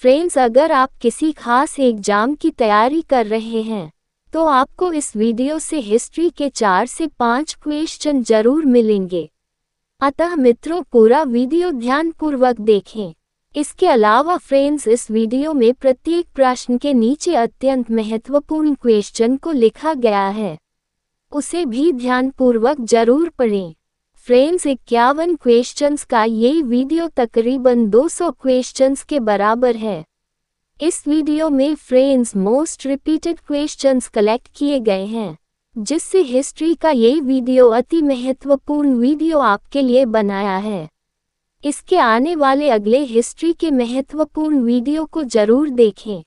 Friends, अगर आप किसी खास एग्जाम की तैयारी कर रहे हैं तो आपको इस वीडियो से हिस्ट्री के 4 से 5 क्वेश्चन जरूर मिलेंगे। अतः मित्रों, पूरा वीडियो ध्यानपूर्वक देखें। इसके अलावा फ्रेंड्स, इस वीडियो में प्रत्येक प्रश्न के नीचे अत्यंत महत्वपूर्ण क्वेश्चन को लिखा गया है, उसे भी ध्यानपूर्वक जरूर पढ़ें। फ्रेंड्स, 51 क्वेश्चंस का ये वीडियो तकरीबन 200 क्वेश्चंस के बराबर है। इस वीडियो में friends most repeated questions collect किए गए हैं, जिससे हिस्ट्री का ये वीडियो अति महत्वपूर्ण वीडियो आपके लिए बनाया है। इसके आने वाले अगले हिस्ट्री के महत्वपूर्ण वीडियो को जरूर देखें।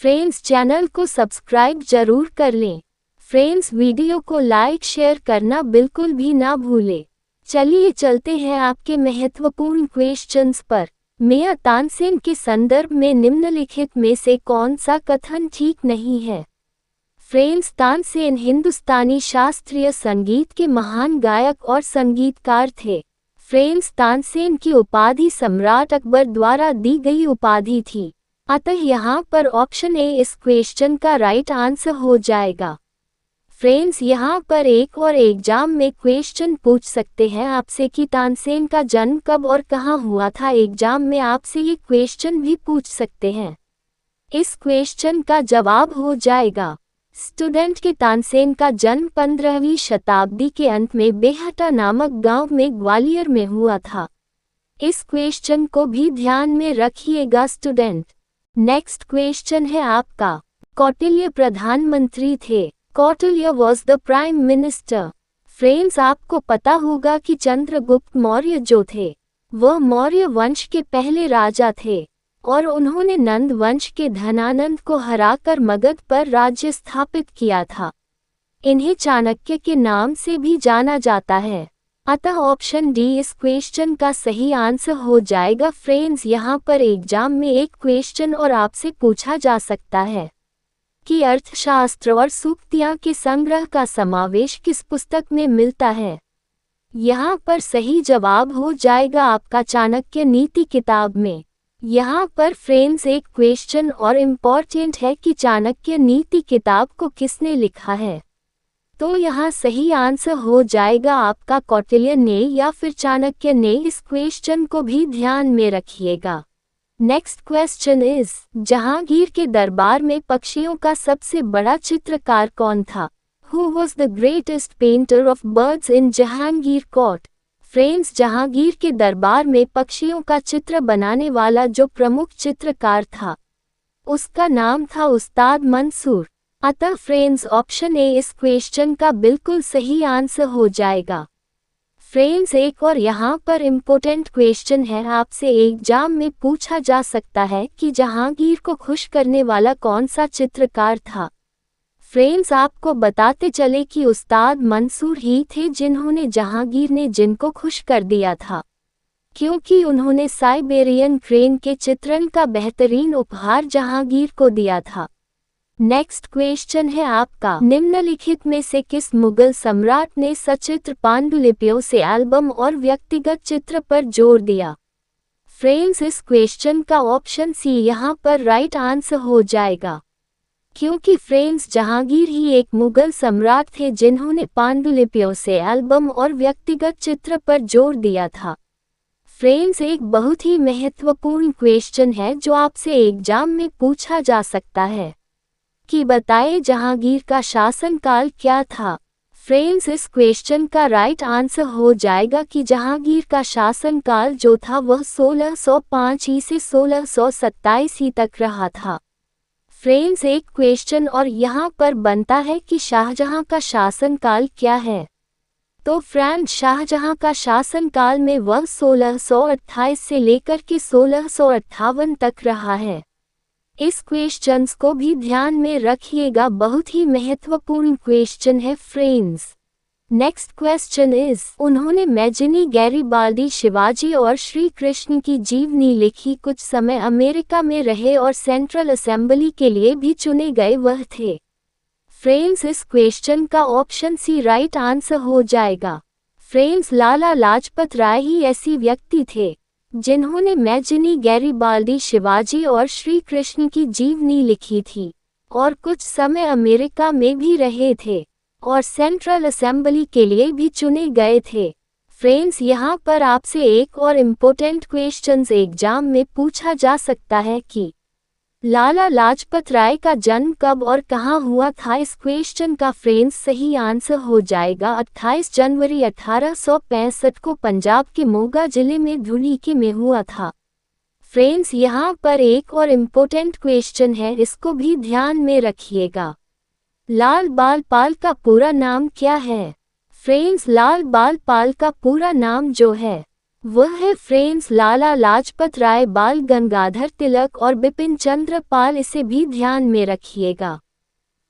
फ्रेंड्स, चैनल को सब्सक्राइब जरूर कर लें। फ्रेंड्स, वीडियो को लाइक शेयर करना बिल्कुल भी ना भूलें। चलिए चलते हैं आपके महत्वपूर्ण क्वेश्चंस पर। मेया तानसेन के संदर्भ में निम्नलिखित में से कौन सा कथन ठीक नहीं है? फ्रेंड्स, तानसेन हिंदुस्तानी शास्त्रीय संगीत के महान गायक और संगीतकार थे। फ्रेंड्स, तानसेन की उपाधि सम्राट अकबर द्वारा दी गई उपाधि थी। अतः यहाँ पर ऑप्शन ए इस क्वेश्चन का राइट आंसर हो जाएगा। फ्रेंड्स, यहाँ पर एक और एग्जाम में क्वेश्चन पूछ सकते हैं आपसे कि तानसेन का जन्म कब और कहाँ हुआ था। एग्जाम में आपसे ये क्वेश्चन भी पूछ सकते हैं। इस क्वेश्चन का जवाब हो जाएगा स्टूडेंट के तानसेन का जन्म 15वीं शताब्दी के अंत में बेहटा नामक गांव में ग्वालियर में हुआ था। इस क्वेश्चन को भी ध्यान में रखिएगा स्टूडेंट। नेक्स्ट क्वेश्चन है आपका, कौटिल्य प्रधानमंत्री थे। Kautilya was the prime minister. Friends, आपको पता होगा कि चंद्रगुप्त मौर्य जो थे वह मौर्य वंश के पहले राजा थे और उन्होंने नंद वंश के धनानंद को हराकर मगध पर राज्य स्थापित किया था। इन्हें चाणक्य के नाम से भी जाना जाता है। अतः ऑप्शन डी इस क्वेश्चन का सही आंसर हो जाएगा। फ्रेंड्स, यहाँ पर एग्जाम में एक क्वेश्चन और आपसे पूछा जा सकता है कि अर्थशास्त्र और सूक्तियाँ के संग्रह का समावेश किस पुस्तक में मिलता है? यहाँ पर सही जवाब हो जाएगा आपका चाणक्य नीति किताब में। यहाँ पर फ्रेंड्स एक क्वेश्चन और इम्पॉर्टेंट है कि चाणक्य नीति किताब को किसने लिखा है? तो यहाँ सही आंसर हो जाएगा आपका कौटिल्य ने या फिर चाणक्य ने। इस क्वेश्चन को भी ध्यान में रखिएगा। नेक्स्ट क्वेश्चन इज, जहांगीर के दरबार में पक्षियों का सबसे बड़ा चित्रकार कौन था? Who was the greatest painter of birds in Jahangir court? Friends, Jahangir के दरबार में पक्षियों का चित्र बनाने वाला जो प्रमुख चित्रकार था उसका नाम था उस्ताद मंसूर। अतः फ्रेंड्स, ऑप्शन ए इस क्वेश्चन का बिल्कुल सही आंसर हो जाएगा। फ्रेंड्स, एक और यहाँ पर इम्पोर्टेंट क्वेश्चन है, आपसे एग्जाम में पूछा जा सकता है कि जहांगीर को खुश करने वाला कौन सा चित्रकार था? फ्रेंड्स, आपको बताते चले कि उस्ताद मंसूर ही थे जिन्होंने जहांगीर ने जिनको खुश कर दिया था, क्योंकि उन्होंने साइबेरियन क्रेन के चित्रण का बेहतरीन उपहार जहांगीर को दिया था। नेक्स्ट क्वेश्चन है आपका, निम्नलिखित में से किस मुगल सम्राट ने सचित्र पांडुलिपियों से एल्बम और व्यक्तिगत चित्र पर जोर दिया? फ्रेंड्स, इस क्वेश्चन का ऑप्शन सी यहाँ पर राइट आंसर हो जाएगा, क्योंकि फ्रेंड्स जहांगीर ही एक मुगल सम्राट थे जिन्होंने पांडुलिपियों से एल्बम और व्यक्तिगत चित्र पर जोर दिया था। फ्रेंड्स, एक बहुत ही महत्वपूर्ण क्वेश्चन है जो आपसे एग्जाम में पूछा जा सकता है कि बताएं जहांगीर का शासनकाल क्या था? फ्रेंड्स, इस क्वेश्चन का राइट आंसर हो जाएगा कि जहांगीर का शासनकाल जो था वह 1605 ई से 1627 ई तक रहा था। फ्रेंड्स, एक क्वेश्चन और यहाँ पर बनता है कि शाहजहां का शासनकाल क्या है? तो फ्रेंड्स, शाहजहां का शासनकाल में वह 1628 से लेकर के 1658 तक रहा है। इस क्वेश्चंस को भी ध्यान में रखिएगा, बहुत ही महत्वपूर्ण क्वेश्चन है फ्रेंड्स। नेक्स्ट क्वेश्चन इज, उन्होंने मैजिनी, गैरिबाल्डी, शिवाजी और श्री कृष्ण की जीवनी लिखी। कुछ समय अमेरिका में रहे और सेंट्रल असेंबली के लिए भी चुने गए वह थे। फ्रेंड्स, इस क्वेश्चन का ऑप्शन सी राइट आंसर हो जाएगा। फ्रेंड्स, लाला लाजपत राय ही ऐसी व्यक्ति थे जिन्होंने मैजिनी गैरिबाल्डी शिवाजी और श्री कृष्ण की जीवनी लिखी थी और कुछ समय अमेरिका में भी रहे थे और सेंट्रल असेंबली के लिए भी चुने गए थे। फ्रेंड्स, यहाँ पर आपसे एक और इम्पोर्टेंट क्वेश्चंस एग्जाम में पूछा जा सकता है कि लाला लाजपत राय का जन्म कब और कहाँ हुआ था। इस क्वेश्चन का फ्रेंड्स सही आंसर हो जाएगा 28 जनवरी 1865 को पंजाब के मोगा जिले में धुलिके में हुआ था। फ्रेंड्स, यहाँ पर एक और इम्पोर्टेंट क्वेश्चन है, इसको भी ध्यान में रखिएगा। लाल बाल पाल का पूरा नाम क्या है? फ्रेंड्स, लाल बाल पाल का पूरा नाम जो है वह है फ्रेंड्स लाला लाजपत राय, बाल गंगाधर तिलक और बिपिन चंद्र पाल। इसे भी ध्यान में रखिएगा।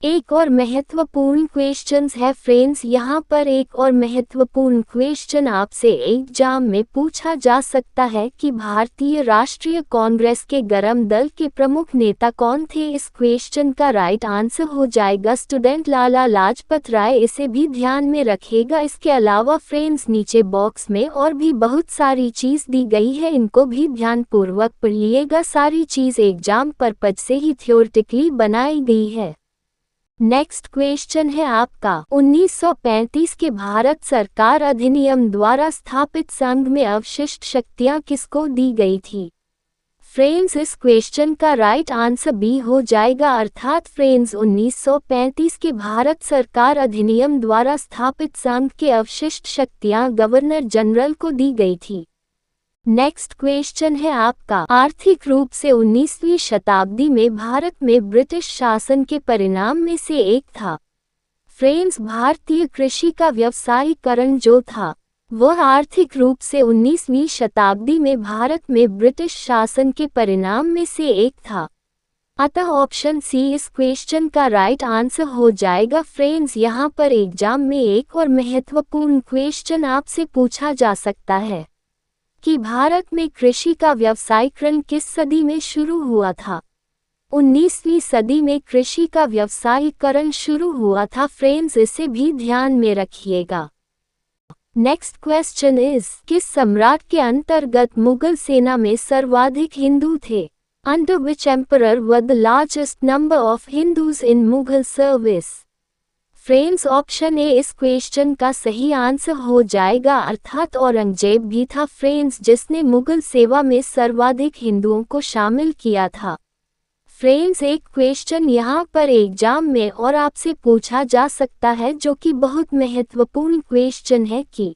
एक और महत्वपूर्ण क्वेश्चंस है फ्रेंड्स, यहाँ पर एक और महत्वपूर्ण क्वेश्चन आपसे एग्जाम में पूछा जा सकता है कि भारतीय राष्ट्रीय कांग्रेस के गरम दल के प्रमुख नेता कौन थे। इस क्वेश्चन का राइट आंसर हो जाएगा स्टूडेंट लाला लाजपत राय। इसे भी ध्यान में रखिएगा। इसके अलावा फ्रेंड्स नीचे बॉक्स में और भी बहुत सारी चीज दी गई है, इनको भी ध्यानपूर्वक पढ़िएगा। सारी चीज एग्जाम पर्पज से ही थ्योरेटिकली बनाई गई है। नेक्स्ट क्वेश्चन है आपका 1935 के भारत सरकार अधिनियम द्वारा स्थापित संघ में अवशिष्ट शक्तियां किसको दी गई थी? फ्रेंड्स, इस क्वेश्चन का राइट आंसर बी हो जाएगा, अर्थात फ्रेंड्स 1935 के भारत सरकार अधिनियम द्वारा स्थापित संघ के अवशिष्ट शक्तियां गवर्नर जनरल को दी गई थी। नेक्स्ट क्वेश्चन है आपका आर्थिक रूप से 19वीं शताब्दी में भारत में ब्रिटिश शासन के परिणाम में से एक था। फ्रेंड्स, भारतीय कृषि का व्यवसायीकरण जो था वह आर्थिक रूप से 19वीं शताब्दी में भारत में ब्रिटिश शासन के परिणाम में से एक था। अतः ऑप्शन सी इस क्वेश्चन का राइट आंसर हो जाएगा। फ्रेंड्स, यहाँ पर एग्जाम में एक और महत्वपूर्ण क्वेश्चन आपसे पूछा जा सकता है कि भारत में कृषि का व्यवसायीकरण किस सदी में शुरू हुआ था? 19वीं सदी में कृषि का व्यवसायीकरण शुरू हुआ था। फ्रेंड्स, इसे भी ध्यान में रखिएगा। नेक्स्ट क्वेश्चन इज किस सम्राट के अंतर्गत मुगल सेना में सर्वाधिक हिंदू थे? Under which emperor were the largest number of Hindus in Mughal service? Friends, option A इस क्वेश्चन का सही आंसर हो जाएगा, अर्थात औरंगजेब भी था फ्रेंड्स जिसने मुगल सेवा में सर्वाधिक हिंदुओं को शामिल किया था। फ्रेंड्स, एक क्वेश्चन यहाँ पर एग्जाम में और आपसे पूछा जा सकता है जो कि बहुत महत्वपूर्ण क्वेश्चन है कि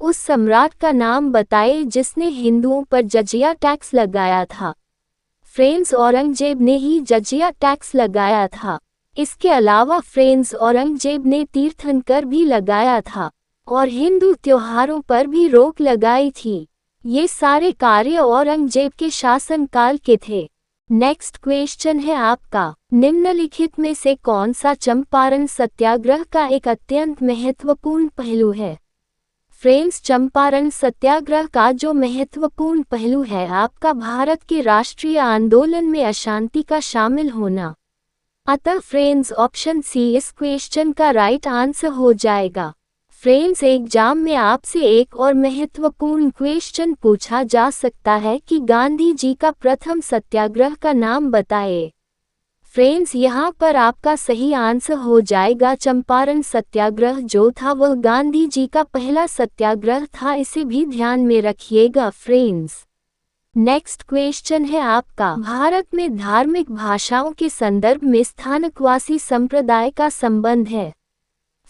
उस सम्राट का नाम बताए जिसने हिंदुओं पर जजिया टैक्स लगाया था। फ्रेंड्स, औरंगजेब ने ही जजिया टैक्स लगाया था। इसके अलावा फ्रेंड्स औरंगजेब ने तीर्थंकर भी लगाया था और हिंदू त्योहारों पर भी रोक लगाई थी। ये सारे कार्य औरंगजेब के शासनकाल के थे। नेक्स्ट क्वेश्चन है आपका निम्नलिखित में से कौन सा चंपारण सत्याग्रह का एक अत्यंत महत्वपूर्ण पहलू है? फ्रेंड्स, चंपारण सत्याग्रह का जो महत्वपूर्ण पहलू है आपका भारत के राष्ट्रीय आंदोलन में अशांति का शामिल होना। अतः फ्रेंड्स ऑप्शन सी इस क्वेश्चन का राइट आंसर हो जाएगा। फ्रेंड्स, एग्जाम में आपसे एक और महत्वपूर्ण क्वेश्चन पूछा जा सकता है कि गांधी जी का प्रथम सत्याग्रह का नाम बताएं। फ्रेंड्स, यहाँ पर आपका सही आंसर हो जाएगा चंपारण सत्याग्रह जो था वह गांधी जी का पहला सत्याग्रह था। इसे भी ध्यान में रखिएगा फ्रेंड्स। नेक्स्ट क्वेश्चन है आपका भारत में धार्मिक भाषाओं के संदर्भ में स्थानकवासी संप्रदाय का संबंध है।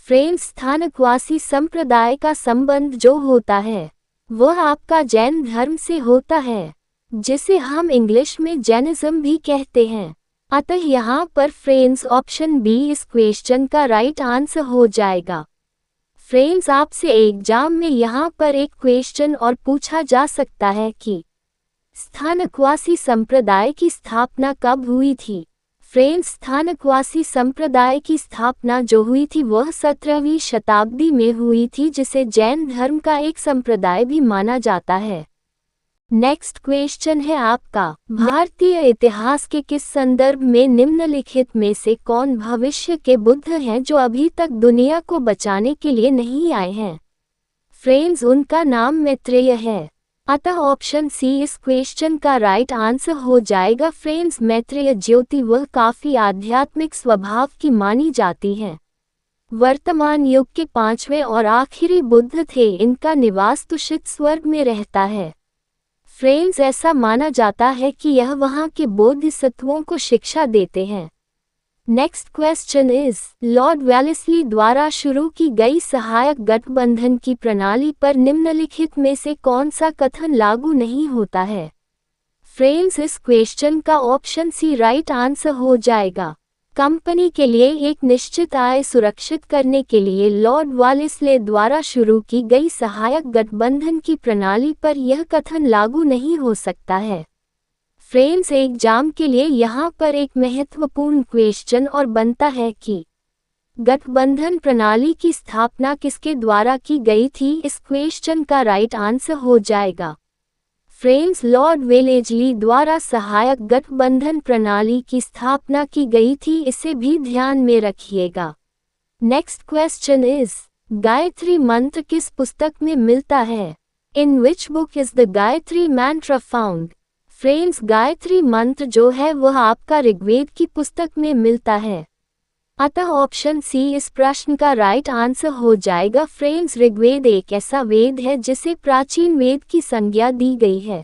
फ्रेंड्स, स्थानकवासी संप्रदाय का संबंध जो होता है वह आपका जैन धर्म से होता है, जिसे हम इंग्लिश में जैनिज्म भी कहते हैं। अतः यहाँ पर फ्रेंड्स ऑप्शन बी इस क्वेश्चन का राइट आंसर हो जाएगा। फ्रेंड्स, आपसे एग्जाम में यहाँ पर एक क्वेश्चन और पूछा जा सकता है कि स्थानकवासी संप्रदाय की स्थापना कब हुई थी? फ्रेंड्स, स्थानकवासी संप्रदाय की स्थापना जो हुई थी वह 17वीं शताब्दी में हुई थी, जिसे जैन धर्म का एक संप्रदाय भी माना जाता है। नेक्स्ट क्वेश्चन है आपका भारतीय इतिहास के किस संदर्भ में निम्नलिखित में से कौन भविष्य के बुद्ध हैं जो अभी तक दुनिया को बचाने के लिए नहीं आए हैं? फ्रेंड्स, उनका नाम मैत्रेय है। अतः ऑप्शन सी इस क्वेश्चन का राइट आंसर हो जाएगा। फ्रेंड्स, मैत्रेय ज्योति वह काफी आध्यात्मिक स्वभाव की मानी जाती हैं। वर्तमान युग के पांचवें और आखिरी बुद्ध थे। इनका निवास तुषित स्वर्ग में रहता है। फ्रेंड्स, ऐसा माना जाता है कि यह वहां के बोधिसत्वों को शिक्षा देते हैं। Next question is, Lord Wellesley द्वारा शुरू की गई सहायक गठबंधन की प्रणाली पर निम्नलिखित में से कौन सा कथन लागू नहीं होता है? फ्रेंड्स, इस क्वेश्चन का ऑप्शन सी राइट आंसर हो जाएगा। कंपनी के लिए एक निश्चित आय सुरक्षित करने के लिए लॉर्ड वेलेस्ली द्वारा शुरू की गई सहायक गठबंधन की प्रणाली पर यह कथन लागू नहीं हो सकता है। फ्रेंड्स, एग्जाम के लिए यहाँ पर एक महत्वपूर्ण क्वेश्चन और बनता है कि गठबंधन प्रणाली की स्थापना किसके द्वारा की गई थी? इस क्वेश्चन का राइट आंसर हो जाएगा। फ्रेंड्स, लॉर्ड वेलेस्ली द्वारा सहायक गठबंधन प्रणाली की स्थापना की गई थी, इसे भी ध्यान में रखिएगा। नेक्स्ट क्वेश्चन इज, गायत्री मंत्र किस पुस्तक में मिलता है? In which book is the Gayatri Mantra found? Friends, Gayatri मंत्र जो है वह आपका ऋग्वेद की पुस्तक में मिलता है। अतः ऑप्शन सी इस प्रश्न का राइट आंसर हो जाएगा। फ्रेंड्स, ऋग्वेद एक ऐसा वेद है जिसे प्राचीन वेद की संज्ञा दी गई है।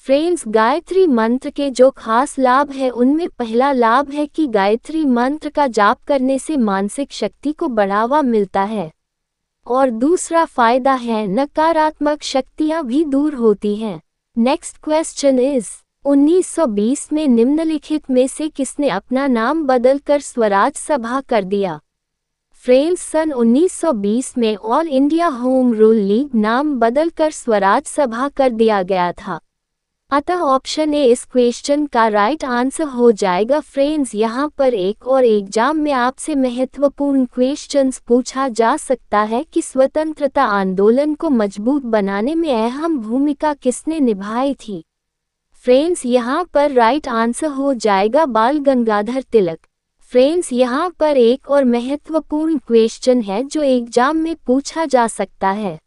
फ्रेंड्स, गायत्री मंत्र के जो खास लाभ है उनमें पहला लाभ है कि गायत्री मंत्र का जाप करने से मानसिक शक्ति को बढ़ावा मिलता है, और दूसरा फायदा है नकारात्मक शक्तियां भी दूर होती हैं। नेक्स्ट क्वेश्चन इज, 1920 में निम्नलिखित में से किसने अपना नाम बदलकर स्वराज सभा कर दिया? फ्रेंड्स, सन 1920 में all India home rule league नाम बदलकर स्वराज सभा कर दिया गया था। अतः ऑप्शन ए इस क्वेश्चन का राइट आंसर हो जाएगा। फ्रेंड्स, यहाँ पर एक और एग्जाम में आपसे महत्वपूर्ण क्वेश्चंस पूछा जा सकता है कि स्वतंत्रता आंदोलन को मजबूत बनाने में अहम भूमिका किसने निभाई थी? फ्रेंड्स, यहाँ पर राइट आंसर हो जाएगा बाल गंगाधर तिलक। फ्रेंड्स, यहाँ पर एक और महत्वपूर्ण क्वेश्चन है जो एग्जाम में पूछा जा सकता है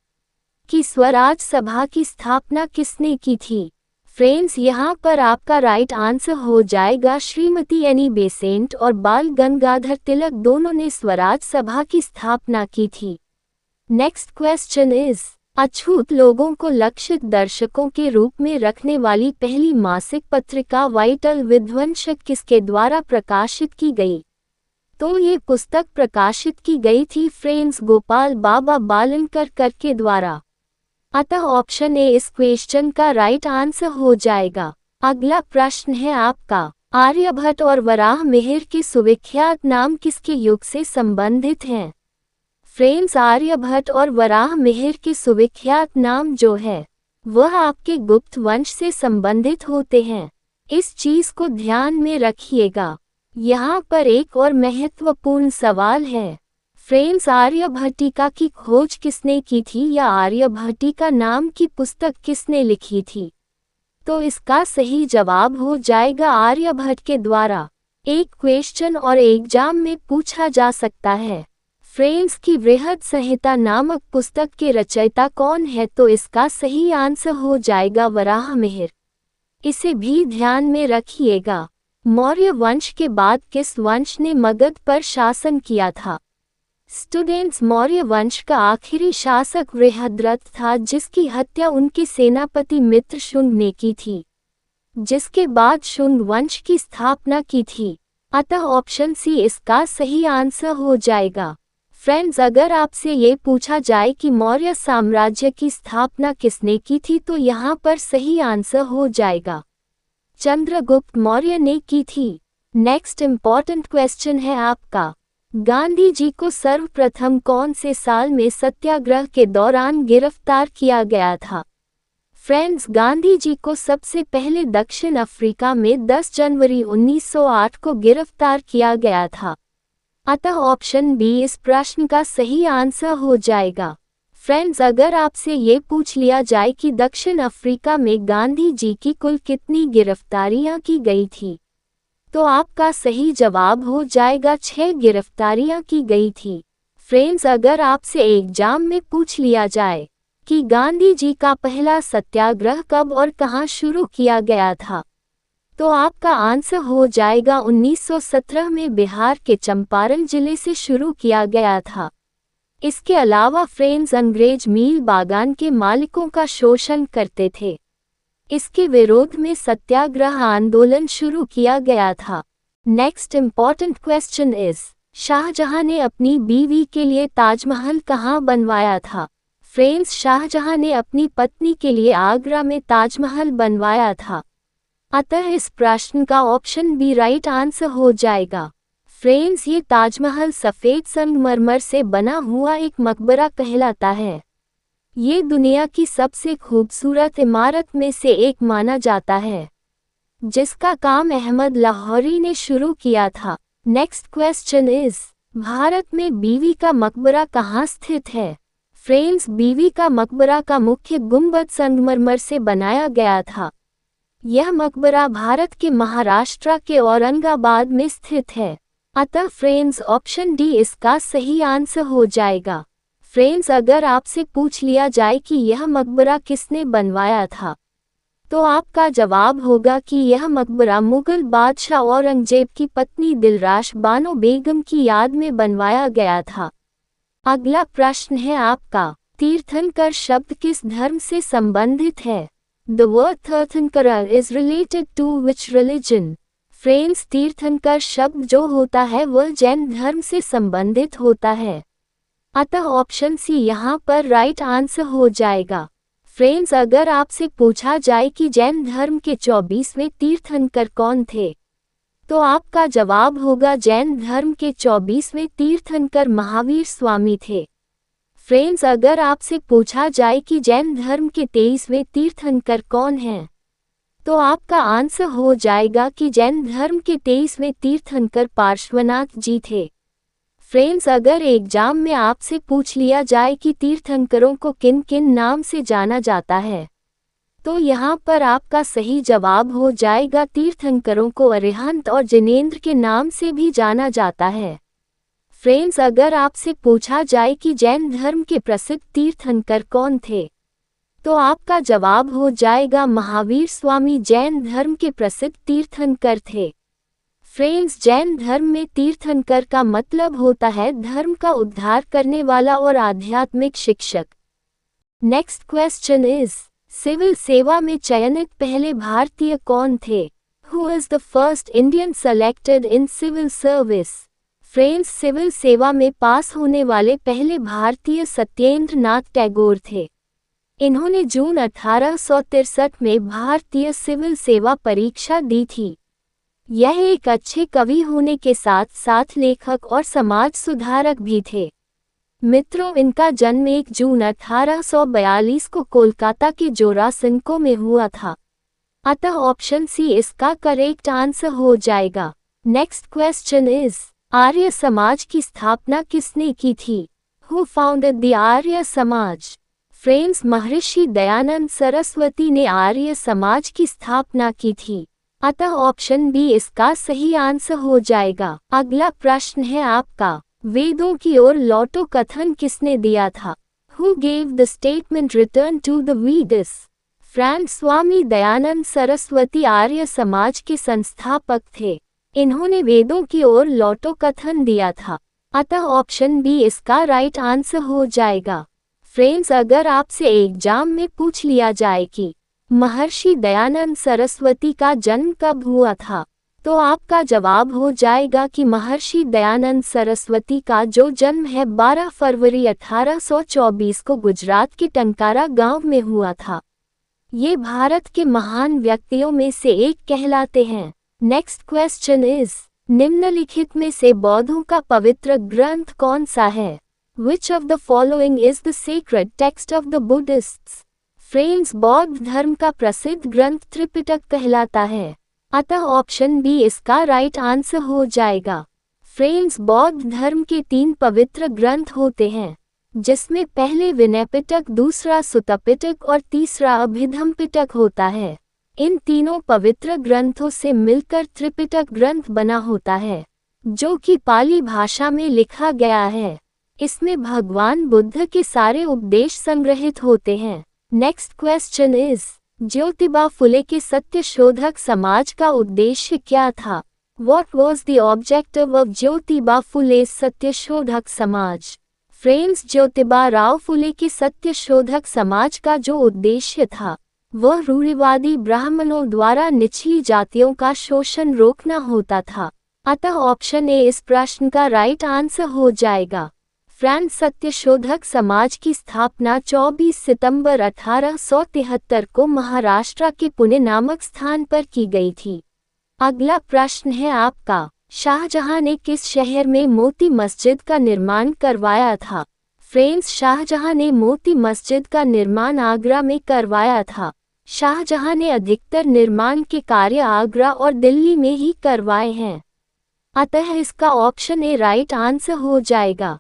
कि स्वराज सभा की स्थापना किसने की थी? फ्रेंड्स, यहाँ पर आपका राइट आंसर हो जाएगा श्रीमती एनी बेसेंट और बाल गंगाधर तिलक दोनों ने स्वराज सभा की स्थापना की थी। नेक्स्ट क्वेश्चन इज, अछूत लोगों को लक्षित दर्शकों के रूप में रखने वाली पहली मासिक पत्रिका वाइटल विध्वंसक किसके द्वारा प्रकाशित की गई? तो ये पुस्तक प्रकाशित की गई थी फ्रेंड्स गोपाल बाबा बालनकर के द्वारा। अतः ऑप्शन ए इस क्वेश्चन का राइट आंसर हो जाएगा। अगला प्रश्न है आपका, आर्यभट्ट और वराह मिहिर के सुविख्यात नाम किसके युग से संबंधित हैं? फ्रेंड्स, आर्यभट्ट और वराह मिहिर के सुविख्यात नाम जो है वह आपके गुप्त वंश से संबंधित होते हैं। इस चीज को ध्यान में रखिएगा। यहाँ पर एक और महत्वपूर्ण सवाल है, फ्रेंड्स, आर्यभट्टिका की खोज किसने की थी या आर्यभट्टिका नाम की पुस्तक किसने लिखी थी? तो इसका सही जवाब हो जाएगा आर्यभट्ट के द्वारा। एक क्वेश्चन और एग्जाम में पूछा जा सकता है, फ्रेंड्स की बृहद संहिता नामक पुस्तक के रचयिता कौन है? तो इसका सही आंसर हो जाएगा वराह मिहिर। इसे भी ध्यान में रखिएगा। मौर्य वंश के बाद किस वंश ने मगध पर शासन किया था? स्टूडेंट्स, मौर्य वंश का आखिरी शासक बृहद्रथ था जिसकी हत्या उनके सेनापति मित्र शुंग ने की थी, जिसके बाद शुंग वंश की स्थापना की थी। अतः ऑप्शन सी इसका सही आंसर हो जाएगा। फ्रेंड्स, अगर आपसे ये पूछा जाए कि मौर्य साम्राज्य की स्थापना किसने की थी तो यहाँ पर सही आंसर हो जाएगा चंद्रगुप्त मौर्य ने की थी। नेक्स्ट इम्पॉर्टेंट क्वेश्चन है आपका, गांधी जी को सर्वप्रथम कौन से साल में सत्याग्रह के दौरान गिरफ्तार किया गया था? फ्रेंड्स, गांधी जी को सबसे पहले दक्षिण अफ्रीका में 10 जनवरी 1908 को गिरफ्तार किया गया था। अतः ऑप्शन बी इस प्रश्न का सही आंसर हो जाएगा। फ्रेंड्स, अगर आपसे ये पूछ लिया जाए कि दक्षिण अफ्रीका में गांधी जी की कुल कितनी गिरफ्तारियां की गई थी, तो आपका सही जवाब हो जाएगा 6 गिरफ्तारियां की गई थी। फ्रेंड्स, अगर आपसे एग्जाम में पूछ लिया जाए कि गांधी जी का पहला सत्याग्रह कब और कहां शुरू किया गया था? तो आपका आंसर हो जाएगा 1917 में बिहार के चंपारण जिले से शुरू किया गया था। इसके अलावा फ्रेंच अंग्रेज मील बागान के मालिकों का शोषण करते थे। इसके विरोध में सत्याग्रह आंदोलन शुरू किया गया था। Next important question is, Shahjahan ने अपनी बीवी के लिए ताजमहल कहाँ बनवाया था? फ्रेंड्स, शाहजहां ने अपनी पत्नी के लिए आगरा में ताजमहल बनवाया था। अतः इस प्रश्न का ऑप्शन बी राइट आंसर हो जाएगा। फ्रेंड्स, ये ताजमहल सफ़ेद संगमरमर से बना हुआ एक मकबरा कहलाता है। ये दुनिया की सबसे खूबसूरत इमारत में से एक माना जाता है, जिसका काम अहमद लाहौरी ने शुरू किया था। नेक्स्ट क्वेश्चन इज, भारत में बीवी का मकबरा कहाँ स्थित है? फ्रेंड्स, बीवी का मकबरा का मुख्य गुंबद संगमरमर से बनाया गया था। यह मकबरा भारत के महाराष्ट्र के औरंगाबाद में स्थित है। अतः फ्रेंड्स, ऑप्शन डी इसका सही आंसर हो जाएगा। फ्रेंड्स, अगर आपसे पूछ लिया जाए कि यह मकबरा किसने बनवाया था, तो आपका जवाब होगा कि यह मकबरा मुगल बादशाह औरंगजेब की पत्नी दिलराश बानो बेगम की याद में बनवाया गया था। अगला प्रश्न है आपका, तीर्थंकर शब्द किस धर्म से संबंधित है? The word Tirthankara is related to which religion? Friends, तीर्थंकर शब्द जो होता है वह जैन धर्म से संबंधित होता है। अतः ऑप्शन सी यहाँ पर राइट आंसर हो जाएगा। फ्रेंड्स, अगर आपसे पूछा जाए कि जैन धर्म के 24वें तीर्थंकर कौन थे, तो आपका जवाब होगा जैन धर्म के 24वें तीर्थंकर महावीर स्वामी थे। फ्रेंड्स, अगर आपसे पूछा जाए कि जैन धर्म के 23वें तीर्थंकर कौन हैं, तो आपका आंसर हो जाएगा कि जैन धर्म के 23वें तीर्थंकर पार्श्वनाथ जी थे। फ्रेंड्स, अगर एग्जाम में आपसे पूछ लिया जाए कि तीर्थंकरों को किन किन नाम से जाना जाता है, तो यहाँ पर आपका सही जवाब हो जाएगा तीर्थंकरों को अरिहंत और जिनेंद्र के नाम से भी जाना जाता है। फ्रेंड्स, अगर आपसे पूछा जाए कि जैन धर्म के प्रसिद्ध तीर्थंकर कौन थे, तो आपका जवाब हो जाएगा महावीर स्वामी जैन धर्म के प्रसिद्ध तीर्थंकर थे। फ्रेंड्स, जैन धर्म में तीर्थंकर का मतलब होता है धर्म का उद्धार करने वाला और आध्यात्मिक शिक्षक। नेक्स्ट क्वेश्चन इज, सिविल सेवा में चयनित पहले भारतीय कौन थे? Who is the first Indian selected in civil service? Friends, civil सेवा में पास होने वाले पहले भारतीय सत्येंद्र नाथ टैगोर थे। इन्होंने जून 1863 में भारतीय सिविल सेवा परीक्षा दी थी। यह एक अच्छे कवि होने के साथ साथ लेखक और समाज सुधारक भी थे। मित्रों, इनका जन्म 1 जून 1842 को कोलकाता के जोरासिंको में हुआ था। अतः ऑप्शन सी इसका करेक्ट आंसर हो जाएगा। Next question is, Arya Samaj की स्थापना किसने की थी? Who founded the Arya Samaj? Friends, Maharshi Dayanand Saraswati ने आर्य समाज की स्थापना की थी। अतः ऑप्शन बी इसका सही आंसर हो जाएगा। अगला प्रश्न है आपका, वेदों की ओर लौटो कथन किसने दिया था? Who gave the statement return to the Vedas? Friends, Swami Dayanand Saraswati Arya Samaj के संस्थापक थे। इन्होंने वेदों की ओर लौटो कथन दिया था। अतः ऑप्शन बी इसका राइट आंसर हो जाएगा। फ्रेंड्स, अगर आपसे एग्जाम में पूछ लिया जाए कि महर्षि दयानंद सरस्वती का जन्म कब हुआ था, तो आपका जवाब हो जाएगा कि महर्षि दयानंद सरस्वती का जो जन्म है 12 फरवरी 1824 को गुजरात के टंकारा गांव में हुआ था। ये भारत के महान व्यक्तियों में से एक कहलाते हैं। नेक्स्ट क्वेश्चन इज, निम्नलिखित में से बौद्धों का पवित्र ग्रंथ कौन सा है? Which of the following is the sacred text of the Buddhists? Friends, बौद्ध धर्म का प्रसिद्ध ग्रंथ त्रिपिटक कहलाता है। अतः ऑप्शन बी इसका राइट आंसर हो जाएगा। फ्रेंड्स, बौद्ध धर्म के 3 पवित्र ग्रंथ होते हैं, जिसमें पहले विनय पिटक, दूसरा सुत्ता पिटक और तीसरा अभिधम्म पिटक होता है। इन तीनों पवित्र ग्रंथों से मिलकर त्रिपिटक ग्रंथ बना होता है, जो कि पाली भाषा में लिखा गया है। इसमें भगवान बुद्ध के सारे उपदेश संग्रहित होते हैं। Next question is, Jyotiba Phule के सत्यशोधक समाज का उद्देश्य क्या था? What was the objective of Jyotiba फुले's Satyashodhak Samaj? Friends, Jyotiba Rao फुले के सत्यशोधक समाज का जो उद्देश्य था वह रूढ़िवादी ब्राह्मणों द्वारा निचली जातियों का शोषण रोकना होता था। अतः ऑप्शन ए इस प्रश्न का राइट आंसर हो जाएगा। फ्रेंड्स, सत्यशोधक समाज की स्थापना 24 सितंबर 1873 को महाराष्ट्र के पुणे नामक स्थान पर की गई थी। अगला प्रश्न है आपका, शाहजहां ने किस शहर में मोती मस्जिद का निर्माण करवाया था? फ्रेंड्स, शाहजहां ने मोती मस्जिद का निर्माण आगरा में करवाया था। शाहजहां ने अधिकतर निर्माण के कार्य आगरा और दिल्ली में ही करवाए हैं। अतः इसका ऑप्शन ए राइट आंसर हो जाएगा।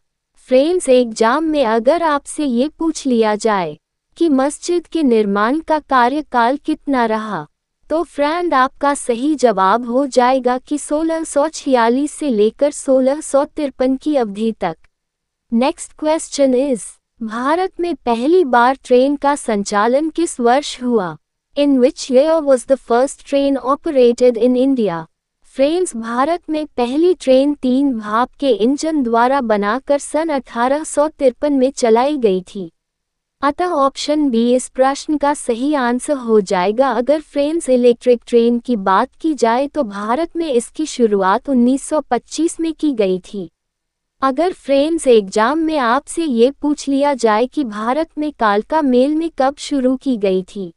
फ्रेंड्स, एग्जाम में अगर आपसे ये पूछ लिया जाए कि मस्जिद के निर्माण का कार्यकाल कितना रहा, तो फ्रेंड आपका सही जवाब हो जाएगा कि 1646 से लेकर 1653 की अवधि तक। नेक्स्ट क्वेश्चन इज, भारत में पहली बार ट्रेन का संचालन किस वर्ष हुआ? In which year was the first train operated in India? Friends, Bharat में पहली ट्रेन 3 भाप के इंजन द्वारा बनाकर सन 1853 में चलाई गई थी। अतः ऑप्शन बी इस प्रश्न का सही आंसर हो जाएगा। अगर फ्रेंड्स इलेक्ट्रिक ट्रेन की बात की जाए तो भारत में इसकी शुरुआत 1925 में की गई थी। अगर फ्रेंड्स एग्जाम में आपसे ये पूछ लिया जाए कि भारत में कालका मेल में कब शुरू की गई थी,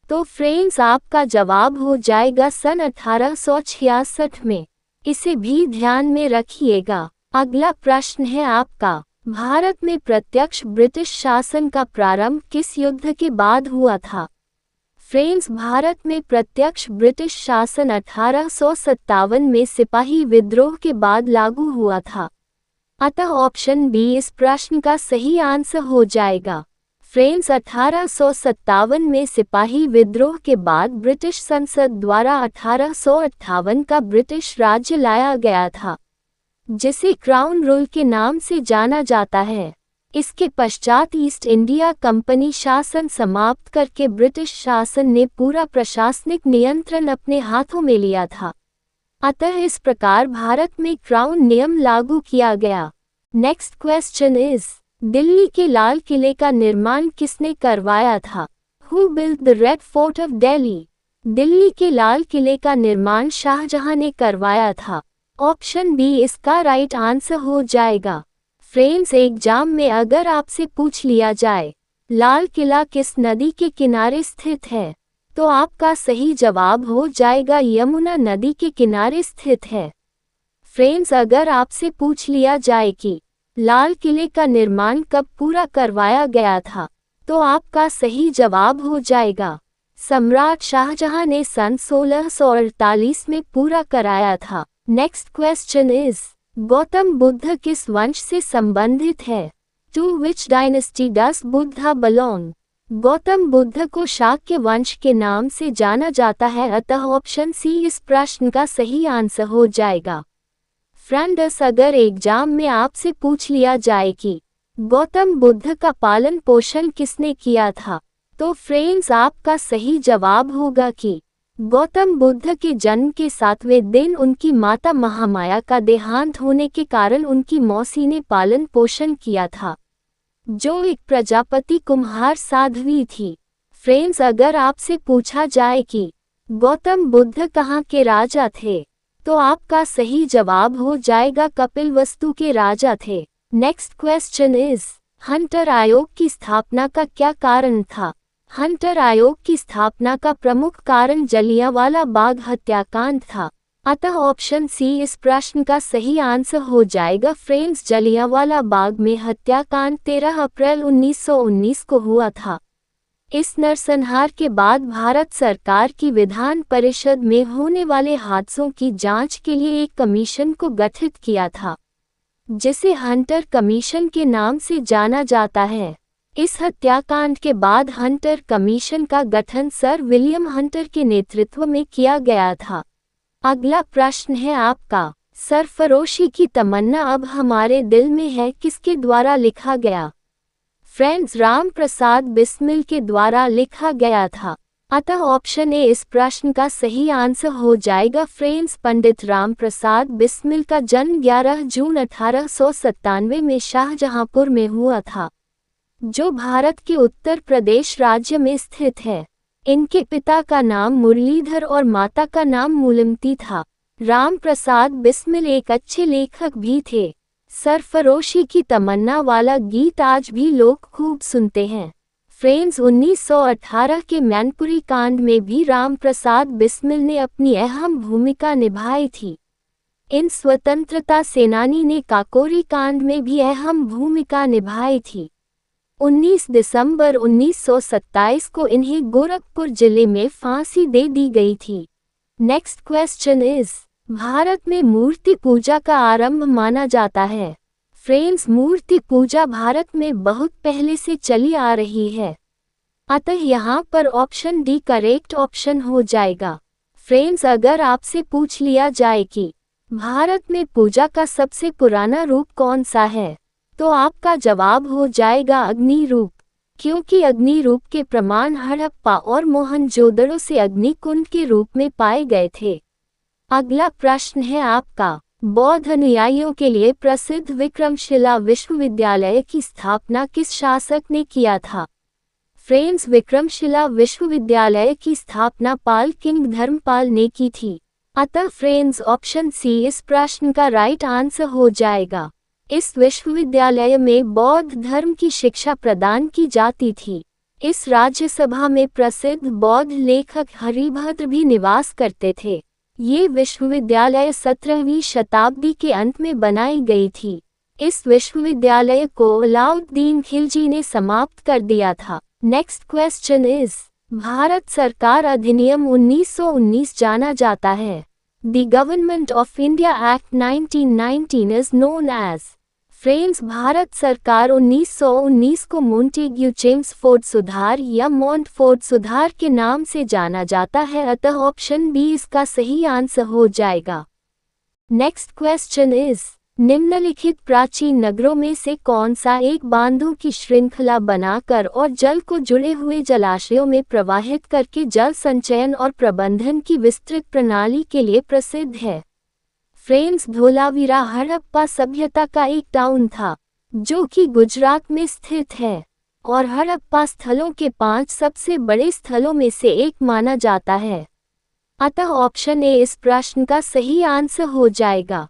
तो फ्रेंड्स आपका जवाब हो जाएगा सन 1866 में। इसे भी ध्यान में रखिएगा। अगला प्रश्न है आपका, भारत में प्रत्यक्ष ब्रिटिश शासन का प्रारंभ किस युद्ध के बाद हुआ था? फ्रेंड्स, भारत में प्रत्यक्ष ब्रिटिश शासन 1857 में सिपाही विद्रोह के बाद लागू हुआ था। अतः ऑप्शन बी इस प्रश्न का सही आंसर हो जाएगा। फ्रेंड्स, 1857 में सिपाही विद्रोह के बाद ब्रिटिश संसद द्वारा 1858 का ब्रिटिश राज्य लाया गया था, जिसे क्राउन रूल के नाम से जाना जाता है। इसके पश्चात ईस्ट इंडिया कंपनी शासन समाप्त करके ब्रिटिश शासन ने पूरा प्रशासनिक नियंत्रण अपने हाथों में लिया था। अतः इस प्रकार भारत में क्राउन नियम लागू किया गया। नेक्स्ट क्वेश्चन इज, दिल्ली के लाल किले का निर्माण किसने करवाया था? Who built the red fort of Delhi? Delhi के लाल किले का निर्माण शाहजहां ने करवाया था। ऑप्शन बी इसका राइट आंसर हो जाएगा। फ्रेंड्स, एग्जाम में अगर आपसे पूछ लिया जाए लाल किला किस नदी के किनारे स्थित है, तो आपका सही जवाब हो जाएगा यमुना नदी के किनारे स्थित है। फ्रेंड्स, अगर आपसे पूछ लिया जाए कि लाल किले का निर्माण कब पूरा करवाया गया था, तो आपका सही जवाब हो जाएगा सम्राट शाहजहां ने सन 1648 में पूरा कराया था। Next question is, Gautam Buddha किस वंश से संबंधित है? To which dynasty does Buddha belong? Gautam Buddha को शाक्य वंश के नाम से जाना जाता है। अतः ऑप्शन सी इस प्रश्न का सही आंसर हो जाएगा। फ्रेंड्स, अगर एग्जाम में आपसे पूछ लिया जाए कि गौतम बुद्ध का पालन पोषण किसने किया था, तो फ्रेंड्स आपका सही जवाब होगा कि गौतम बुद्ध के जन्म के 7वें दिन उनकी माता महामाया का देहांत होने के कारण उनकी मौसी ने पालन पोषण किया था, जो एक प्रजापति कुम्हार साध्वी थी। फ्रेंड्स, अगर आपसे पूछा जाए कि गौतम बुद्ध कहाँ के राजा थे, तो आपका सही जवाब हो जाएगा कपिलवस्तु के राजा थे। नेक्स्ट क्वेश्चन इज, हंटर आयोग की स्थापना का क्या कारण था? हंटर आयोग की स्थापना का प्रमुख कारण जलियांवाला बाग हत्याकांड था। अतः ऑप्शन सी इस प्रश्न का सही आंसर हो जाएगा। फ्रेंड्स, जलियांवाला बाग में हत्याकांड 13 अप्रैल 1919 को हुआ था। इस नरसंहार के बाद भारत सरकार की विधान परिषद में होने वाले हादसों की जांच के लिए एक कमीशन को गठित किया था, जिसे हंटर कमीशन के नाम से जाना जाता है। इस हत्याकांड के बाद हंटर कमीशन का गठन सर विलियम हंटर के नेतृत्व में किया गया था। अगला प्रश्न है आपका, सरफरोशी की तमन्ना अब हमारे दिल में है किसके द्वारा लिखा गया? फ्रेंड्स, राम प्रसाद बिस्मिल के द्वारा लिखा गया था। अतः ऑप्शन ए इस प्रश्न का सही आंसर हो जाएगा। फ्रेंड्स, पंडित राम प्रसाद बिस्मिल का जन्म 11 जून 1897 में शाहजहांपुर में हुआ था, जो भारत के उत्तर प्रदेश राज्य में स्थित है। इनके पिता का नाम मुरलीधर और माता का नाम मूलमती था। राम प्रसाद बिस्मिल एक अच्छे लेखक भी थे। सरफरोशी की तमन्ना वाला गीत आज भी लोग खूब सुनते हैं। फ्रेंड्स, 1918 के मैनपुरी कांड में भी राम प्रसाद बिस्मिल ने अपनी अहम भूमिका निभाई थी। इन स्वतंत्रता सेनानी ने काकोरी कांड में भी अहम भूमिका निभाई थी। 19 दिसंबर 1927 को इन्हें गोरखपुर जिले में फांसी दे दी गई थी। नेक्स्ट क्वेश्चन इज, भारत में मूर्ति पूजा का आरंभ माना जाता है। फ्रेंड्स, मूर्ति पूजा भारत में बहुत पहले से चली आ रही है, अतः यहाँ पर ऑप्शन डी करेक्ट ऑप्शन हो जाएगा। फ्रेंड्स, अगर आपसे पूछ लिया जाए कि भारत में पूजा का सबसे पुराना रूप कौन सा है, तो आपका जवाब हो जाएगा अग्नि रूप, क्योंकि अग्नि रूप के प्रमाण हड़प्पा और मोहनजोदड़ो से अग्नि कुंड के रूप में पाए गए थे। अगला प्रश्न है आपका, बौद्ध अनुयायियों के लिए प्रसिद्ध विक्रमशिला विश्वविद्यालय की स्थापना किस शासक ने किया था? फ्रेंड्स, विक्रमशिला विश्वविद्यालय की स्थापना पाल किंग धर्मपाल ने की थी। अतः फ्रेंड्स, ऑप्शन सी इस प्रश्न का राइट आंसर हो जाएगा। इस विश्वविद्यालय में बौद्ध धर्म की शिक्षा प्रदान की जाती थी। इस राज्यसभा में प्रसिद्ध बौद्ध लेखक हरिभद्र भी निवास करते थे। ये विश्वविद्यालय 17वीं शताब्दी के अंत में बनाई गई थी। इस विश्वविद्यालय को अलाउद्दीन खिलजी ने समाप्त कर दिया था। नेक्स्ट क्वेश्चन इज, भारत सरकार अधिनियम 1919 जाना जाता है। The government of India act 1919 is known as. Friends, Bharat सरकार 1919 को मोंटेग्यू चेम्सफोर्ड सुधार या मोंटफोर्ड सुधार के नाम से जाना जाता है, अतः ऑप्शन बी इसका सही आंसर हो जाएगा। नेक्स्ट क्वेश्चन इज, निम्नलिखित प्राचीन नगरों में से कौन सा एक बांधों की श्रृंखला बनाकर और जल को जुड़े हुए जलाशयों में प्रवाहित करके जल संचयन और प्रबंधन की विस्तृत प्रणाली के लिए प्रसिद्ध है? फ्रेंड्स, धोलावीरा हड़प्पा सभ्यता का एक टाउन था, जो कि गुजरात में स्थित है और हड़प्पा स्थलों के 5 सबसे बड़े स्थलों में से एक माना जाता है। अतः ऑप्शन ए इस प्रश्न का सही आंसर हो जाएगा।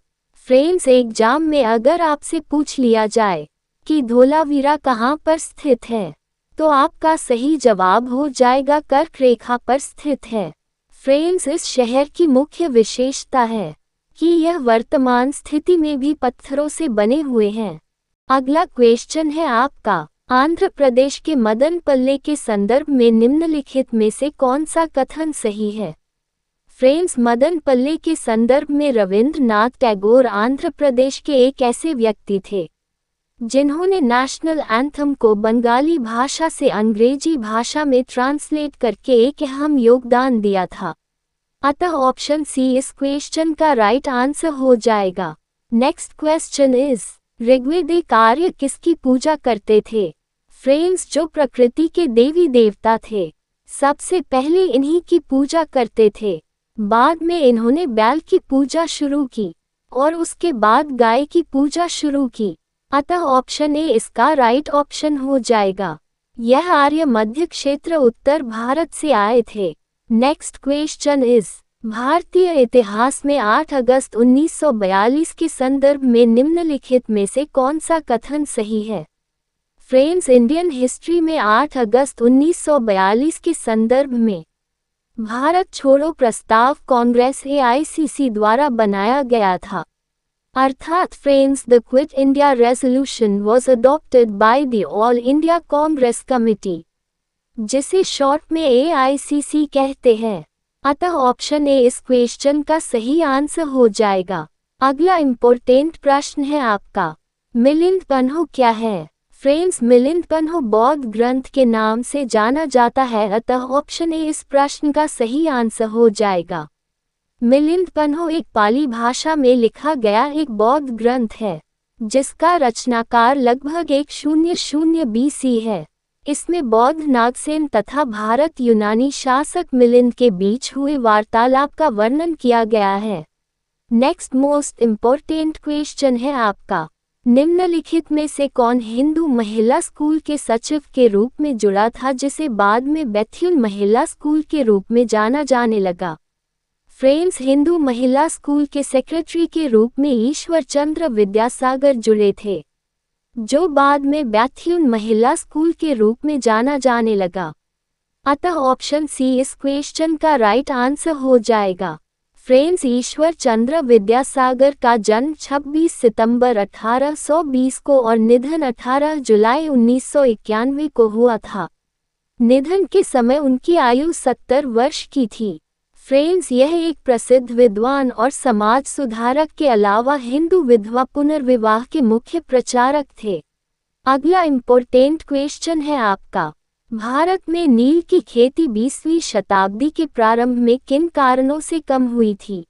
फ्रेंड्स, एग्जाम में अगर आपसे पूछ लिया जाए कि धोलावीरा कहाँ पर स्थित है, तो आपका सही जवाब हो जाएगा कर्क रेखा पर स्थित है। फ्रेंड्स, इस शहर की मुख्य विशेषता है कि यह वर्तमान स्थिति में भी पत्थरों से बने हुए हैं। अगला क्वेश्चन है आपका, आंध्र प्रदेश के मदनपल्ले के संदर्भ में निम्नलिखित में से कौन सा कथन सही है? फ्रेंड्स, मदनपल्ले के संदर्भ में रविंद्रनाथ टैगोर आंध्र प्रदेश के एक ऐसे व्यक्ति थे जिन्होंने नेशनल एंथम को बंगाली भाषा से अंग्रेजी भाषा में ट्रांसलेट करके एक अहम योगदान दिया था। अतः ऑप्शन सी इस क्वेश्चन का राइट आंसर हो जाएगा। नेक्स्ट क्वेश्चन इज, ऋग्वेदिक आर्य किसकी पूजा करते थे? फ्रेंड्स, जो प्रकृति के देवी देवता थे, सबसे पहले इन्हीं की पूजा करते थे। बाद में इन्होंने बैल की पूजा शुरू की और उसके बाद गाय की पूजा शुरू की। अतः ऑप्शन ए इसका राइट ऑप्शन हो जाएगा। यह आर्य मध्य क्षेत्र उत्तर भारत से आए थे। नेक्स्ट क्वेश्चन इज, भारतीय इतिहास में 8 अगस्त 1942 के संदर्भ में निम्नलिखित में से कौन सा कथन सही है? फ्रेंड्स, इंडियन हिस्ट्री में 8 अगस्त 1942 के संदर्भ में भारत छोड़ो प्रस्ताव कांग्रेस AICC द्वारा बनाया गया था। अर्थात friends, the quit India resolution was adopted by the all India Congress committee, जिसे शॉर्ट में AICC कहते हैं। अतः ऑप्शन ए इस क्वेश्चन का सही आंसर हो जाएगा। अगला इम्पोर्टेंट प्रश्न है आपका, मिलिंद पन्हो क्या है? फ्रेंड्स, मिलिंद पन्हो बौद्ध ग्रंथ के नाम से जाना जाता है, अतः ऑप्शन ए इस प्रश्न का सही आंसर हो जाएगा। मिलिंद पन्हो एक पाली भाषा में लिखा गया एक बौद्ध ग्रंथ है, जिसका रचनाकार लगभग 100 BC है। इसमें बौद्ध नागसेन तथा भारत यूनानी शासक मिलिंद के बीच हुए वार्तालाप का वर्णन किया गया है। नेक्स्ट मोस्ट इम्पोर्टेंट क्वेश्चन है आपका, निम्नलिखित में से कौन हिंदू महिला स्कूल के सचिव के रूप में जुड़ा था, जिसे बाद में बेथ्युन महिला स्कूल के रूप में जाना जाने लगा। फ्रेंड्स, हिंदू महिला स्कूल के सेक्रेटरी के रूप में ईश्वर चंद्र विद्यासागर जुड़े थे, जो बाद में बेथ्युन महिला स्कूल के रूप में जाना जाने लगा। अतः ऑप्शन सी इस क्वेश्चन का राइट आंसर हो जाएगा। फ्रेंड्स, ईश्वर चंद्र विद्यासागर का जन्म 26 सितंबर 1820 को और निधन 18 जुलाई 1991 को हुआ था। निधन के समय उनकी आयु 70 वर्ष की थी। फ्रेंड्स, यह एक प्रसिद्ध विद्वान और समाज सुधारक के अलावा हिंदू विधवा पुनर्विवाह के मुख्य प्रचारक थे। अगला इम्पोर्टेंट क्वेश्चन है आपका, भारत में नील की खेती 20वीं शताब्दी के प्रारंभ में किन कारणों से कम हुई थी?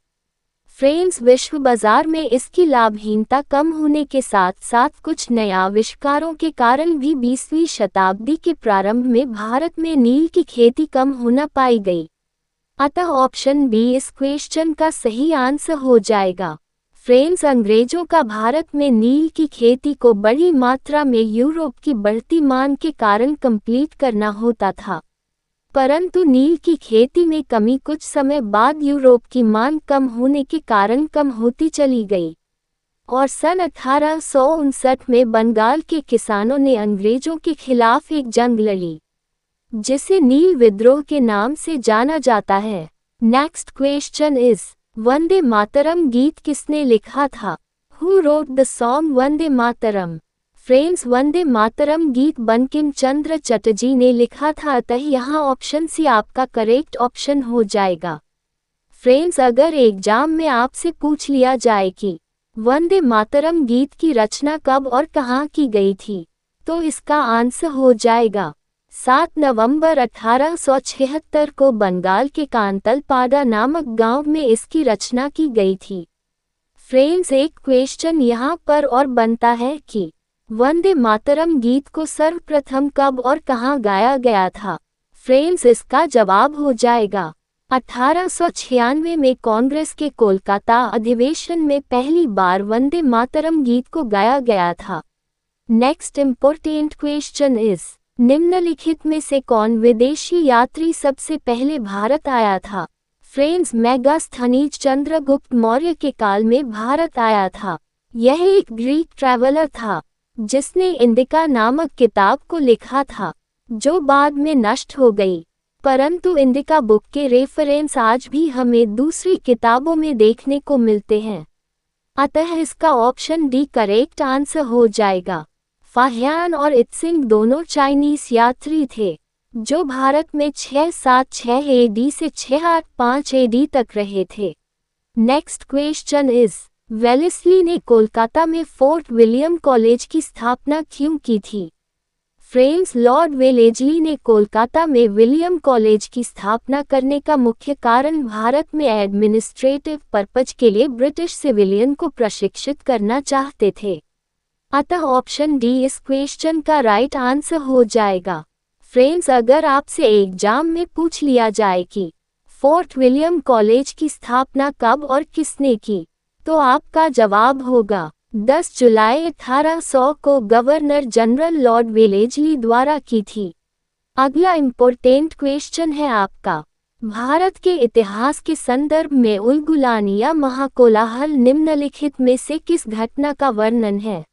फ्रेंड्स, विश्व बाजार में इसकी लाभहीनता कम होने के साथ साथ कुछ नए आविष्कारों के कारण भी 20वीं शताब्दी के प्रारंभ में भारत में नील की खेती कम होना पाई गई। अतः ऑप्शन बी इस क्वेश्चन का सही आंसर हो जाएगा। फ्रेंड्स, अंग्रेजों का भारत में नील की खेती को बड़ी मात्रा में यूरोप की बढ़ती मांग के कारण कंप्लीट करना होता था, परंतु नील की खेती में कमी कुछ समय बाद यूरोप की मांग कम होने के कारण कम होती चली गई और सन 1859 में बंगाल के किसानों ने अंग्रेजों के खिलाफ एक जंग लड़ी, जिसे नील विद्रोह के नाम से जाना जाता है। Next question is, Vande Mataram गीत किसने लिखा था? Who wrote the song Vande Mataram? Friends, Vande Mataram गीत बंकिम चंद्र चटर्जी ने लिखा था, अतः यहाँ ऑप्शन सी आपका करेक्ट ऑप्शन हो जाएगा। फ्रेंड्स, अगर एग्जाम में आपसे पूछ लिया जाए कि वंदे मातरम गीत की रचना कब और कहाँ की गई थी, तो इसका आंसर हो जाएगा 7 नवंबर 1876 को बंगाल के कांतलपाड़ा नामक गांव में इसकी रचना की गई थी। फ्रेंड्स, एक क्वेश्चन यहाँ पर और बनता है कि वंदे मातरम गीत को सर्वप्रथम कब और कहाँ गाया गया था? फ्रेंड्स, इसका जवाब हो जाएगा 1896 में कांग्रेस के कोलकाता अधिवेशन में पहली बार वंदे मातरम गीत को गाया गया था। नेक्स्ट इम्पोर्टेंट क्वेश्चन इज, निम्नलिखित में से कौन विदेशी यात्री सबसे पहले भारत आया था? फ्रेंड्स, मेगास्थनीज चंद्रगुप्त मौर्य के काल में भारत आया था। यह एक ग्रीक ट्रैवलर था, जिसने इंडिका नामक किताब को लिखा था, जो बाद में नष्ट हो गई, परंतु इंडिका बुक के रेफरेंस आज भी हमें दूसरी किताबों में देखने को मिलते हैं। अतः इसका ऑप्शन डी करेक्ट आंसर हो जाएगा। फाहियान और इत्सिंग दोनों चाइनीज यात्री थे, जो भारत में 676 AD से 685 AD तक रहे थे। नेक्स्ट क्वेश्चन इज, वेलेस्ली ने कोलकाता में फोर्ट विलियम कॉलेज की स्थापना क्यों की थी? फ्रेंड्स, लॉर्ड वेलेस्ली ने कोलकाता में विलियम कॉलेज की स्थापना करने का मुख्य कारण भारत में एडमिनिस्ट्रेटिव पर्पज के लिए ब्रिटिश सिविलियन को प्रशिक्षित करना चाहते थे। अतः ऑप्शन डी इस क्वेश्चन का राइट आंसर हो जाएगा। फ्रेंड्स, अगर आपसे एग्जाम में पूछ लिया जाए कि फोर्ट विलियम कॉलेज की स्थापना कब और किसने की, तो आपका जवाब होगा 10 जुलाई 1800 को गवर्नर जनरल लॉर्ड वेलेस्ली द्वारा की थी। अगला इम्पोर्टेंट क्वेश्चन है आपका, भारत के इतिहास के संदर्भ में उलगुलान या महाकोलाहल निम्नलिखित में से किस घटना का वर्णन है?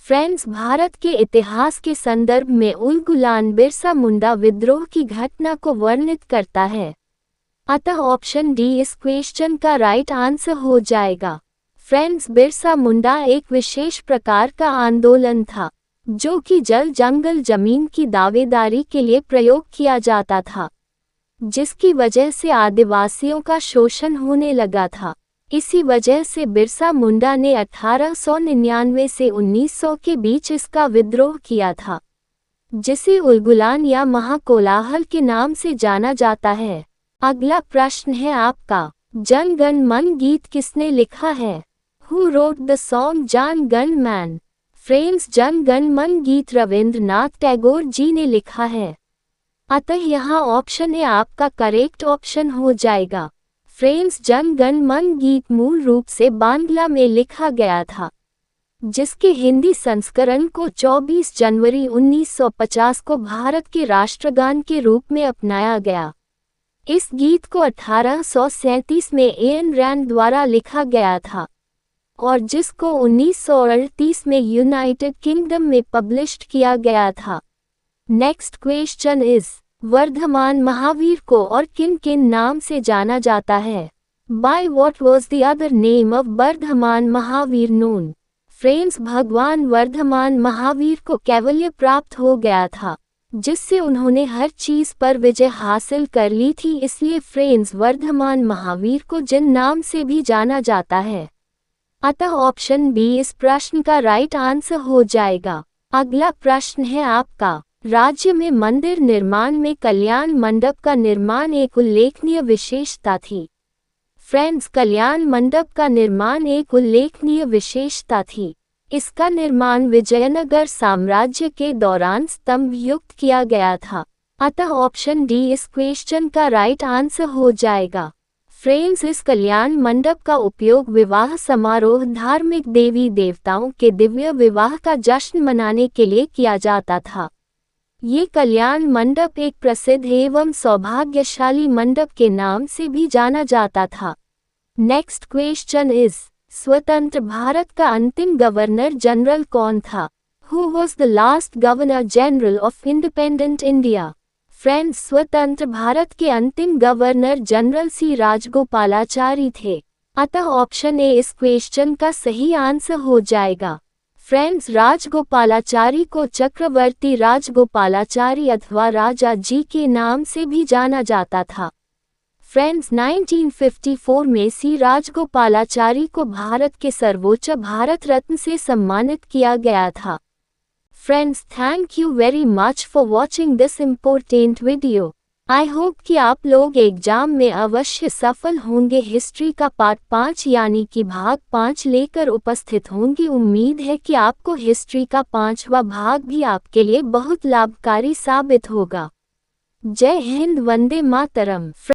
फ्रेंड्स, भारत के इतिहास के संदर्भ में उलगुलान बिरसा मुंडा विद्रोह की घटना को वर्णित करता है। अतः ऑप्शन डी इस क्वेश्चन का राइट आंसर हो जाएगा। फ्रेंड्स, बिरसा मुंडा एक विशेष प्रकार का आंदोलन था, जो कि जल जंगल जमीन की दावेदारी के लिए प्रयोग किया जाता था, जिसकी वजह से आदिवासियों का शोषण होने लगा था। इसी वजह से बिरसा मुंडा ने 1899 से 1900 के बीच इसका विद्रोह किया था, जिसे उलगुलान या महाकोलाहल के नाम से जाना जाता है। अगला प्रश्न है आपका, जन गण मन गीत किसने लिखा है? Who wrote the song जान गण मन? फ्रेंड्स, जन गण मन गीत रविंद्रनाथ टैगोर जी ने लिखा है। अतः यहाँ ऑप्शन ए आपका करेक्ट ऑप्शन हो जाएगा। फ्रेंड्स, जन गण मन गीत मूल रूप से बांग्ला में लिखा गया था, जिसके हिंदी संस्करण को 24 जनवरी 1950 को भारत के राष्ट्रगान के रूप में अपनाया गया। इस गीत को 1837 में एन रैंड द्वारा लिखा गया था और जिसको 1938 में यूनाइटेड किंगडम में पब्लिश्ड किया गया था। Next question is, Vardhaman Mahavir को और किन किन नाम से जाना जाता है? By what was the other name of Vardhaman Mahavir known? Friends, भगवान वर्धमान महावीर को कैवल्य प्राप्त हो गया था, जिससे उन्होंने हर चीज पर विजय हासिल कर ली थी। इसलिए फ्रेंड्स, वर्धमान महावीर को जिन नाम से भी जाना जाता है। अतः ऑप्शन बी इस प्रश्न का राइट आंसर हो जाएगा। अगला प्रश्न है आपका, राज्य में मंदिर निर्माण में कल्याण मंडप का निर्माण एक उल्लेखनीय विशेषता थी। फ्रेंड्स, कल्याण मंडप का निर्माण एक उल्लेखनीय विशेषता थी। इसका निर्माण विजयनगर साम्राज्य के दौरान स्तंभ युक्त किया गया था। अतः ऑप्शन डी इस क्वेश्चन का राइट आंसर हो जाएगा। फ्रेंड्स, इस कल्याण मंडप का उपयोग विवाह समारोह, धार्मिक देवी देवताओं के दिव्य विवाह का जश्न मनाने के लिए किया जाता था। ये कल्याण मंडप एक प्रसिद्ध एवं सौभाग्यशाली मंडप के नाम से भी जाना जाता था। नेक्स्ट क्वेश्चन इज, स्वतंत्र भारत का अंतिम गवर्नर जनरल कौन था? Who was the last governor general of independent India? Friends, स्वतंत्र भारत के अंतिम गवर्नर जनरल सी राजगोपालाचारी थे। अतः ऑप्शन ए इस क्वेश्चन का सही आंसर हो जाएगा। फ्रेंड्स, राजगोपालाचारी को चक्रवर्ती राजगोपालाचारी अथवा राजा जी के नाम से भी जाना जाता था। फ्रेंड्स, 1954 में सी राजगोपालाचारी को भारत के सर्वोच्च भारत रत्न से सम्मानित किया गया था। Friends, thank you very much for watching this important video. I hope कि आप लोग एग्जाम में अवश्य सफल होंगे। हिस्ट्री का पार्ट 5 यानी कि भाग 5 लेकर उपस्थित होंगे। उम्मीद है कि आपको हिस्ट्री का 5वां भाग भी आपके लिए बहुत लाभकारी साबित होगा। जय हिंद, वंदे मातरम।